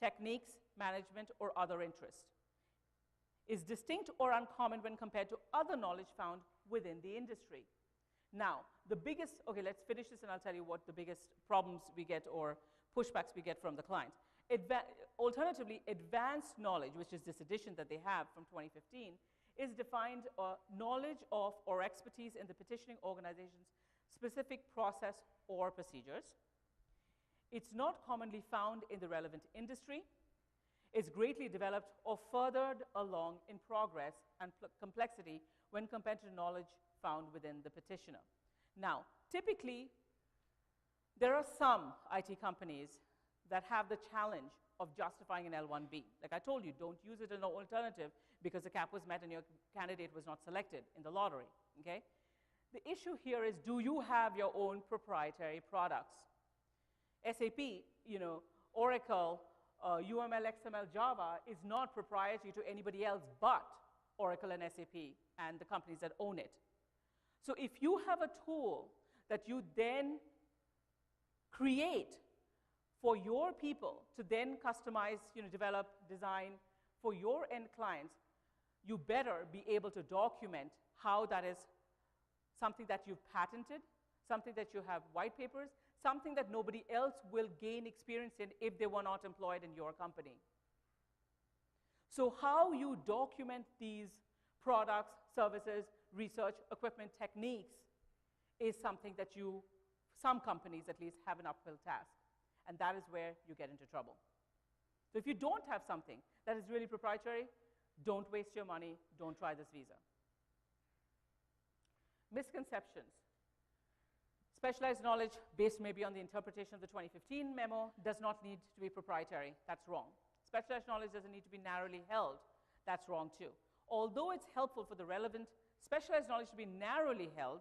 techniques, management, or other interest. Is distinct or uncommon when compared to other knowledge found within the industry. Now, the biggest, okay, let's finish this and I'll tell you what the biggest problems we get or pushbacks we get from the client. Alternatively, advanced knowledge, which is this edition that they have from 2015, is defined knowledge of or expertise in the petitioning organization's specific process or procedures. It's not commonly found in the relevant industry. It's greatly developed or furthered along in progress and complexity when compared to knowledge found within the petitioner. Now, typically, there are some IT companies that have the challenge of justifying an L1B. Like I told you, don't use it as an alternative because the cap was met and your candidate was not selected in the lottery, okay? The issue here is, do you have your own proprietary products? SAP, Oracle, UML, XML, Java is not proprietary to anybody else but Oracle and SAP and the companies that own it. So if you have a tool that you then create for your people to then customize, develop, design for your end clients, you better be able to document how that is something that you've patented, something that you have white papers, something that nobody else will gain experience in if they were not employed in your company. So how you document these products, services, research, equipment, techniques is something that some companies at least have an uphill task. And that is where you get into trouble. So if you don't have something that is really proprietary, don't waste your money, don't try this visa. Misconceptions. Specialized knowledge based maybe on the interpretation of the 2015 memo does not need to be proprietary. That's wrong. Specialized knowledge doesn't need to be narrowly held. That's wrong too. Although it's helpful for the relevant specialized knowledge to be narrowly held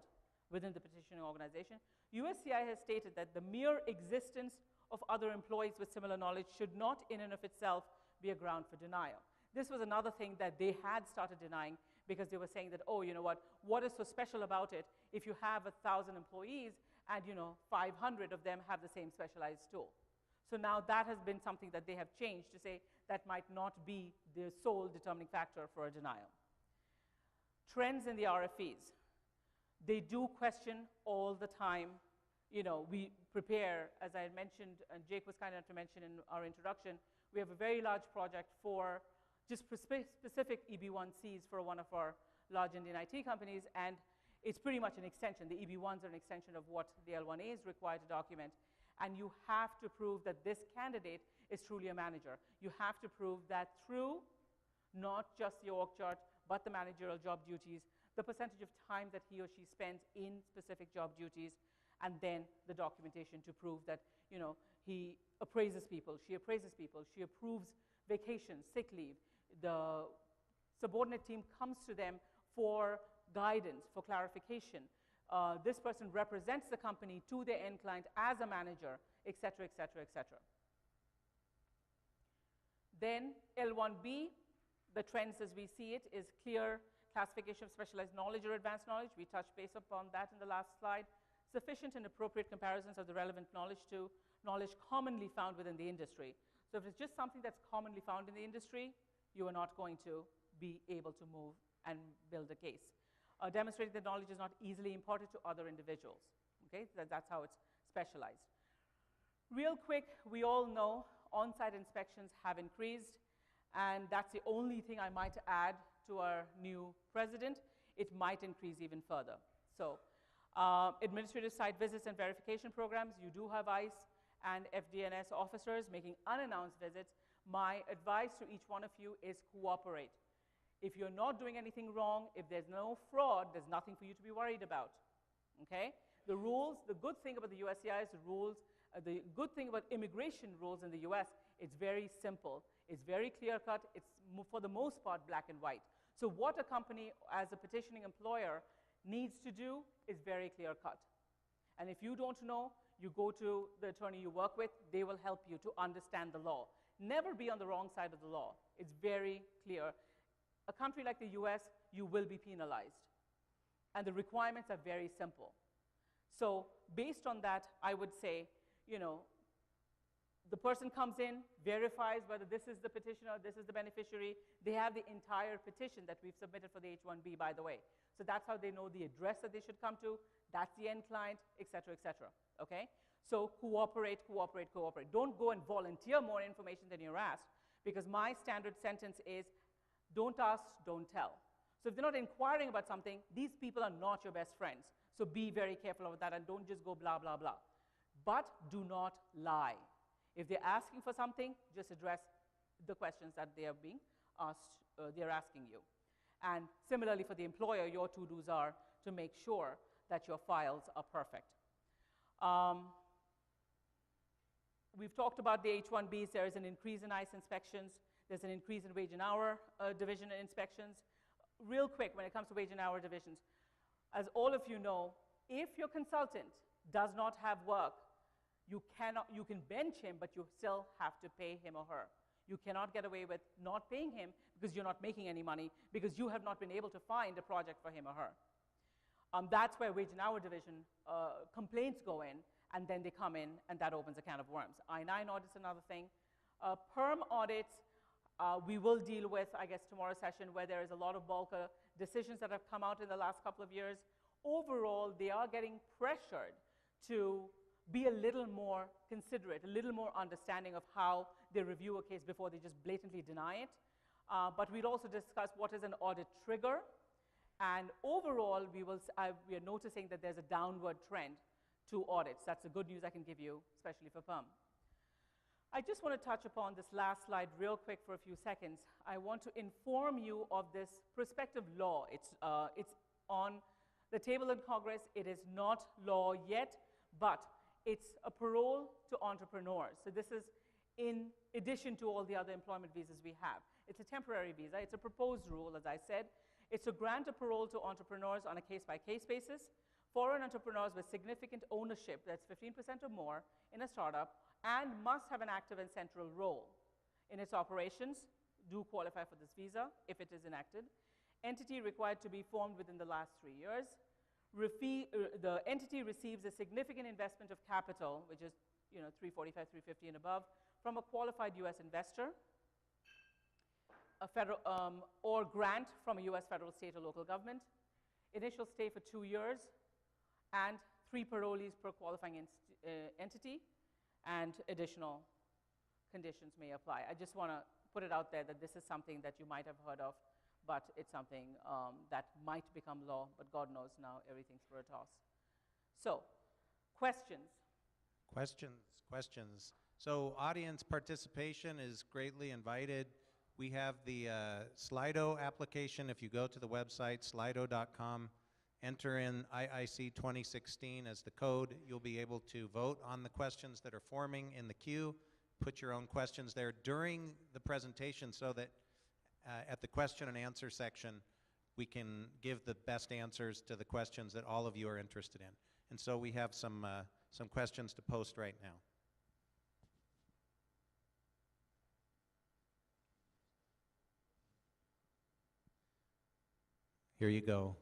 within the petitioning organization, USCI has stated that the mere existence of other employees with similar knowledge should not in and of itself be a ground for denial. This was another thing that they had started denying because they were saying that, oh, you know what is so special about it if you have 1,000 employees and 500 of them have the same specialized tool. So now that has been something that they have changed to say that might not be the sole determining factor for a denial. Trends in the RFEs. They do question all the time. We prepare, as I had mentioned, and Jake was kind enough to mention in our introduction, we have a very large project for just specific EB1Cs for one of our large Indian IT companies, and it's pretty much an extension. The EB1s are an extension of what the L1A is required to document, and you have to prove that this candidate is truly a manager. You have to prove that through not just the org chart, but the managerial job duties, the percentage of time that he or she spends in specific job duties, and then the documentation to prove that he appraises people, she appraises people, she approves vacations, sick leave. The subordinate team comes to them for guidance, for clarification. This person represents the company to their end client as a manager, et cetera, et cetera, et cetera. Then L1B, the trends as we see it is clear classification of specialized knowledge or advanced knowledge. We touched base upon that in the last slide. Sufficient and appropriate comparisons of the relevant knowledge to knowledge commonly found within the industry. So if it's just something that's commonly found in the industry, you are not going to be able to move and build a case. Demonstrating that knowledge is not easily imparted to other individuals. Okay, that's how it's specialized. Real quick, we all know on-site inspections have increased, and that's the only thing I might add to our new president. It might increase even further. So administrative site visits and verification programs, you do have ICE and FDNS officers making unannounced visits. My advice to each one of you is cooperate. If you're not doing anything wrong, if there's no fraud, there's nothing for you to be worried about, okay? The rules, the good thing about the USCIS rules, the good thing about immigration rules in the US, it's very simple. It's very clear-cut. It's, for the most part, black and white. So what a company, as a petitioning employer, needs to do is very clear-cut. And if you don't know, you go to the attorney you work with. They will help you to understand the law. Never be on the wrong side of the law. It's very clear. A country like the US, you will be penalized. And the requirements are very simple. So based on that, I would say, The person comes in, verifies whether this is the petitioner, this is the beneficiary. They have the entire petition that we've submitted for the H-1B, by the way. So that's how they know the address that they should come to. That's the end client, et cetera, okay? So cooperate, cooperate, cooperate. Don't go and volunteer more information than you're asked, because my standard sentence is, don't ask, don't tell. So if they're not inquiring about something, these people are not your best friends. So be very careful of that and don't just go blah, blah, blah. But do not lie. If they're asking for something, just address the questions that they are being asked, they're asking you. And similarly for the employer, your to-dos are to make sure that your files are perfect. We've talked about the H-1Bs. There is an increase in ICE inspections. There's an increase in wage and hour division inspections. Real quick, when it comes to wage and hour divisions, as all of you know, if your consultant does not have work, you can bench him, but you still have to pay him or her. You cannot get away with not paying him because you're not making any money, because you have not been able to find a project for him or her. That's where wage and hour division complaints go in, and then they come in, and that opens a can of worms. I-9 audit's another thing. Perm audits, we will deal with, I guess, tomorrow's session, where there is a lot of bulk decisions that have come out in the last couple of years. Overall, they are getting pressured to be a little more considerate, a little more understanding of how they review a case before they just blatantly deny it. But we'll also discuss what is an audit trigger. And overall, we are noticing that there's a downward trend to audits. That's the good news I can give you, especially for perm. I just want to touch upon this last slide real quick for a few seconds. I want to inform you of this prospective law. It's on the table in Congress. It is not law yet, but it's a parole to entrepreneurs. So this is in addition to all the other employment visas we have. It's a temporary visa. It's a proposed rule, as I said. It's to grant a parole to entrepreneurs on a case-by-case basis. Foreign entrepreneurs with significant ownership, that's 15% or more, in a startup, and must have an active and central role in its operations, do qualify for this visa if it is enacted. Entity required to be formed within the last 3 years. The entity receives a significant investment of capital, which is 345, 350 and above, from a qualified US investor, a federal, or grant from a US federal, state, or local government. Initial stay for 2 years, and 3 parolees per qualifying entity, and additional conditions may apply. I just want to put it out there that this is something that you might have heard of, but it's something that might become law, but God knows now everything's for a toss. So, questions? Questions. So audience participation is greatly invited. We have the Slido application. If you go to the website, slido.com, enter in IIC 2016 as the code. You'll be able to vote on the questions that are forming in the queue. Put your own questions there during the presentation so that at the question and answer section, we can give the best answers to the questions that all of you are interested in. And so we have some questions to post right now. Here you go.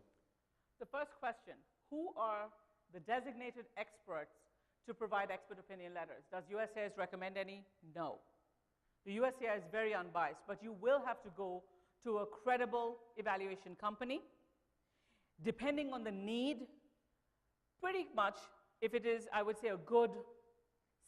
The first question, who are the designated experts to provide expert opinion letters? Does USCIS recommend any? No. The USCIS is very unbiased, but you will have to go to a credible evaluation company. Depending on the need, pretty much, if it is, I would say, a good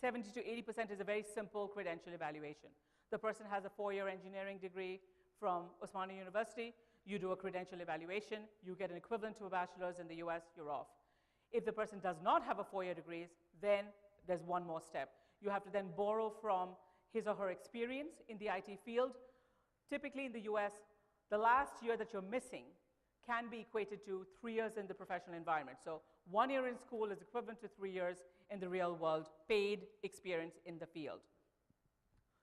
70 to 80% is a very simple credential evaluation. The person has a 4-year engineering degree from Osmania University. You do a credential evaluation. You get an equivalent to a bachelor's in the US. You're off. If the person does not have a 4-year degree, then there's one more step. You have to then borrow from his or her experience in the IT field. Typically in the US, the last year that you're missing can be equated to 3 years in the professional environment. So 1 year in school is equivalent to 3 years in the real world, paid experience in the field.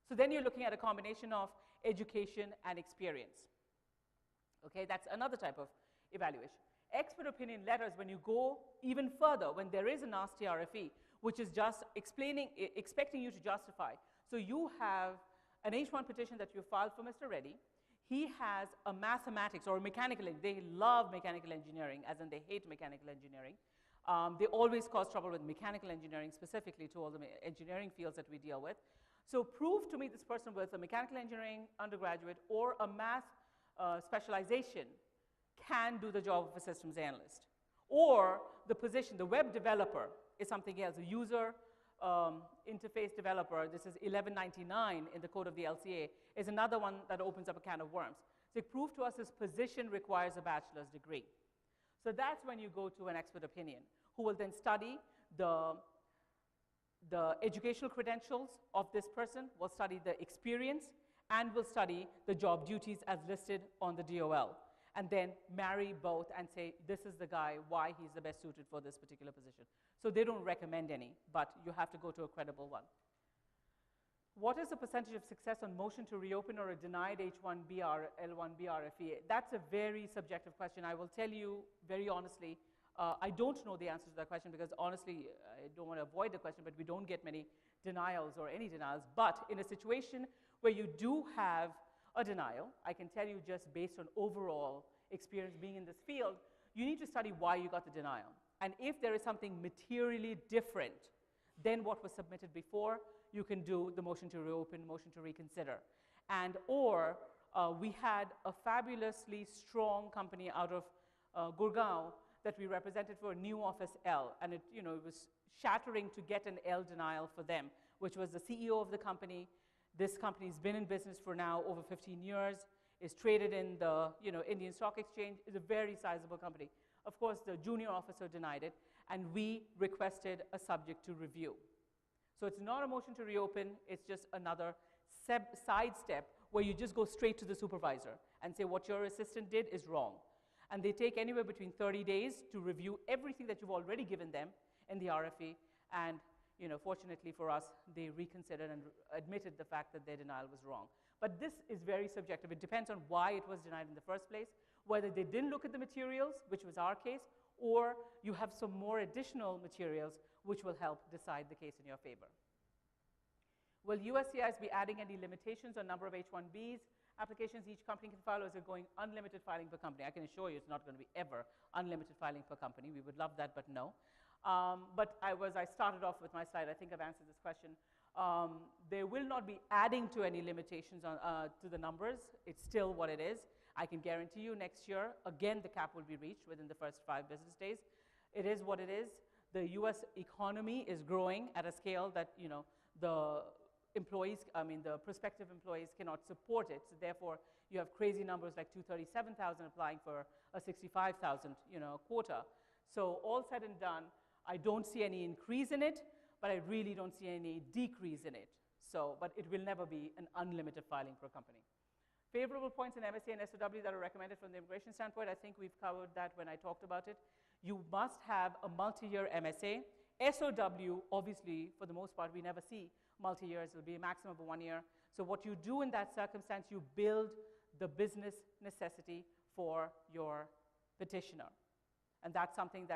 So then you're looking at a combination of education and experience. Okay, that's another type of evaluation. Expert opinion letters, when you go even further, when there is a nasty RFE, which is just expecting you to justify. So you have an H1 petition that you filed for Mr. Reddy. He has a mathematics or mechanical, they love mechanical engineering, as in they hate mechanical engineering. They always cause trouble with mechanical engineering, specifically to all the engineering fields that we deal with. So prove to me this person with a mechanical engineering undergraduate or a math specialization can do the job of a systems analyst. Or the position, the web developer is something else, a user interface developer, this is 1199 in the code of the LCA, is another one that opens up a can of worms. So prove to us this position requires a bachelor's degree. So that's when you go to an expert opinion, who will then study the educational credentials of this person, will study the experience, and will study the job duties as listed on the DOL, and then marry both and say, this is the guy, why he's the best suited for this particular position. So they don't recommend any, but you have to go to a credible one. What is the percentage of success on motion to reopen or a denied H-1B L-1B RFE? That's a very subjective question. I will tell you very honestly, I don't know the answer to that question because honestly, I don't want to avoid the question, but we don't get many denials or any denials. But in a situation where you do have a denial, I can tell you just based on overall experience being in this field, you need to study why you got the denial. And if there is something materially different than what was submitted before, you can do the motion to reopen, motion to reconsider. And or we had a fabulously strong company out of Gurgaon that we represented for a new office L, and it was shattering to get an L denial for them, which was the CEO of the company. This company's been in business for now over 15 years, is traded in the Indian Stock Exchange, is a very sizable company. Of course, the junior officer denied it, and we requested a subject to review. So it's not a motion to reopen, it's just another side step where you just go straight to the supervisor and say what your assistant did is wrong. And they take anywhere between 30 days to review everything that you've already given them in the RFE, and fortunately for us, they reconsidered and admitted the fact that their denial was wrong. But this is very subjective. It depends on why it was denied in the first place, whether they didn't look at the materials, which was our case, or you have some more additional materials which will help decide the case in your favor. Will USCIS be adding any limitations on number of H-1Bs applications each company can file, or is it going unlimited filing per company? I can assure you it's not going to be ever unlimited filing per company. We would love that, but no. But I started off with my slide. I think I've answered this question. There will not be adding to any limitations to the numbers. It's still what it is. I can guarantee you next year, again, the cap will be reached within the first 5 business days. It is what it is. The US economy is growing at a scale that, the employees, the prospective employees cannot support it. So therefore, you have crazy numbers like 237,000 applying for a 65,000, quota. So all said and done, I don't see any increase in it, but I really don't see any decrease in it. So, but it will never be an unlimited filing per company. Favorable points in MSA and SOW that are recommended from the immigration standpoint, I think we've covered that when I talked about it. You must have a multi-year MSA. SOW, obviously, for the most part, we never see multi-years. It will be a maximum of 1 year. So what you do in that circumstance, you build the business necessity for your petitioner. And that's something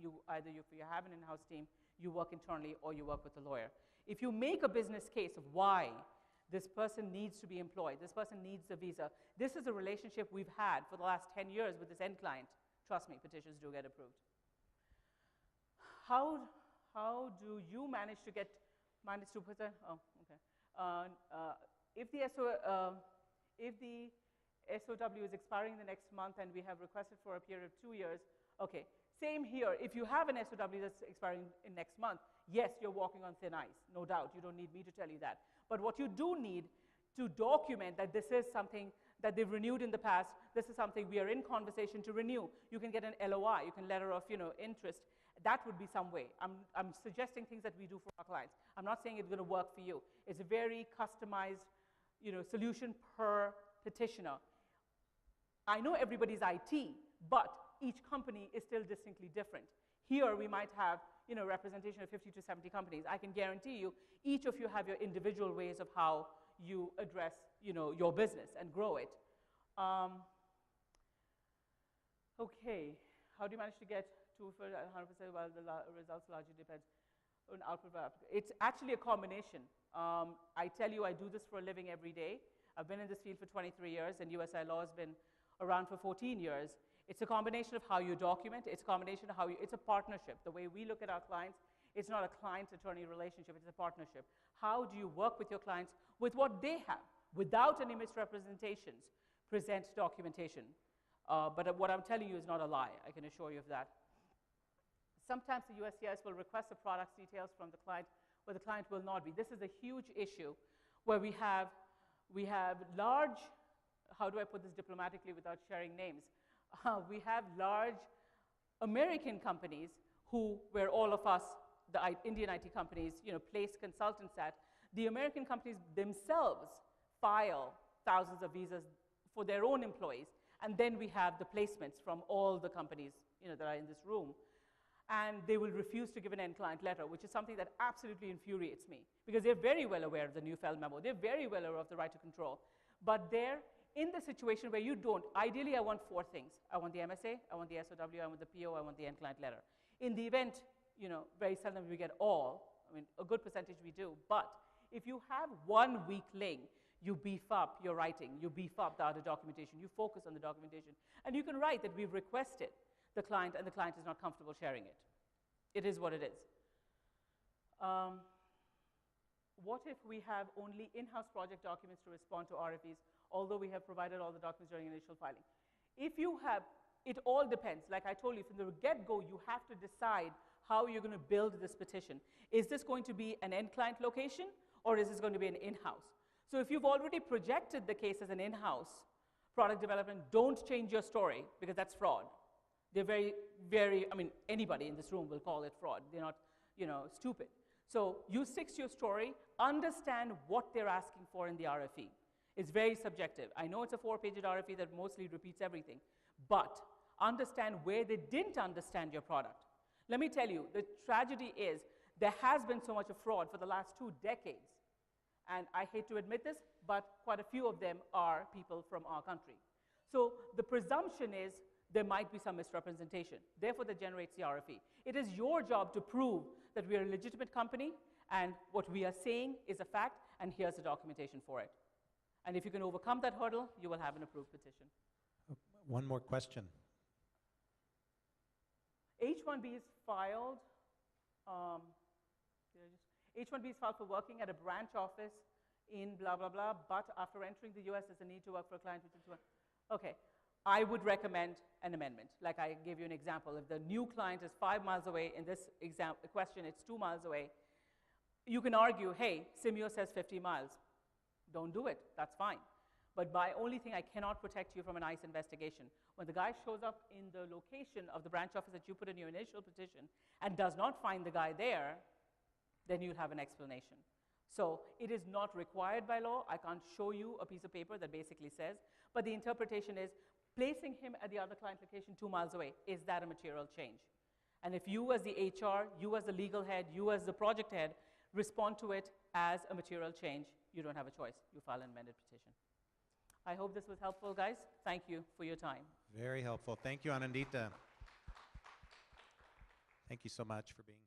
you either if you have an in-house team, you work internally, or you work with a lawyer. If you make a business case of why this person needs to be employed, this person needs a visa, this is a relationship we've had for the last 10 years with this end client. Trust me, petitions do get approved. How do you manage to get -2%? Oh, okay. If the SOW is expiring the next month and we have requested for a period of 2 years, okay. Same here. If you have an SOW that's expiring in next month, yes, you're walking on thin ice, no doubt. You don't need me to tell you that. But what you do need to document that this is something that they've renewed in the past, this is something we are in conversation to renew. You can get an LOI, you can letter of interest. That would be some way. I'm suggesting things that we do for our clients. I'm not saying it's going to work for you. It's a very customized solution per petitioner. I know everybody's IT, but each company is still distinctly different. Here we might have representation of 50 to 70 companies. I can guarantee you, each of you have your individual ways of how you address your business and grow it. Okay, how do you manage to get to 100% while the results largely depend on output? It's actually a combination. I tell you, I do this for a living every day. I've been in this field for 23 years, and USI law has been around for 14 years. It's a combination of how you document. It's a combination of it's a partnership. The way we look at our clients, it's not a client-attorney relationship. It's a partnership. How do you work with your clients with what they have, without any misrepresentations? Present documentation. But what I'm telling you is not a lie. I can assure you of that. Sometimes the USCIS will request the product's details from the client, where the client will not be. This is a huge issue where we have large, how do I put this diplomatically without sharing names? We have large American companies where all of us, the Indian IT companies, place consultants at. The American companies themselves file thousands of visas for their own employees. And then we have the placements from all the companies that are in this room. And they will refuse to give an end client letter, which is something that absolutely infuriates me, because they're very well aware of the Neufeld memo. They're very well aware of the right to control. But they're in the situation where you don't. Ideally, I want 4 things. I want the MSA, I want the SOW, I want the PO, I want the end client letter. In the event, very seldom we get all. I mean, a good percentage we do. But if you have one weak link, you beef up your writing, you beef up the other documentation, you focus on the documentation. And you can write that we've requested the client, and the client is not comfortable sharing it. It is what it is. What if we have only in-house project documents to respond to RFEs, although we have provided all the documents during initial filing? If you have, it all depends. Like I told you, from the get-go, you have to decide how you're going to build this petition. Is this going to be an end client location, or is this going to be an in-house? So if you've already projected the case as an in-house product development, don't change your story, because that's fraud. They're very, very, anybody in this room will call it fraud. They're not, stupid. So you stick to your story, understand what they're asking for in the RFE. It's very subjective. I know it's a 4-page RFE that mostly repeats everything, but understand where they didn't understand your product. Let me tell you, the tragedy is there has been so much of fraud for the last 2 decades. And I hate to admit this, but quite a few of them are people from our country. So the presumption is there might be some misrepresentation. Therefore, that generates the RFE. It is your job to prove that we are a legitimate company, and what we are saying is a fact, and here's the documentation for it. And if you can overcome that hurdle, you will have an approved petition. One more question. H-1B is filed. H-1B is filed for working at a branch office in blah, blah, blah, but after entering the US, there's a need to work for a client. Okay. I would recommend an amendment. Like I gave you an example. If the new client is 5 miles away, in this question, it's 2 miles away, you can argue, hey, Simeo says 50 miles. Don't do it. That's fine. But my only thing, I cannot protect you from an ICE investigation. When the guy shows up in the location of the branch office that you put in your initial petition and does not find the guy there, then you'll have an explanation. So it is not required by law. I can't show you a piece of paper that basically says, but the interpretation is, placing him at the other client location 2 miles away, is that a material change? And if you as the HR, you as the legal head, you as the project head, respond to it as a material change, you don't have a choice. You file an amended petition. I hope this was helpful, guys. Thank you for your time. Very helpful. Thank you, Anindita. Thank you so much for being here.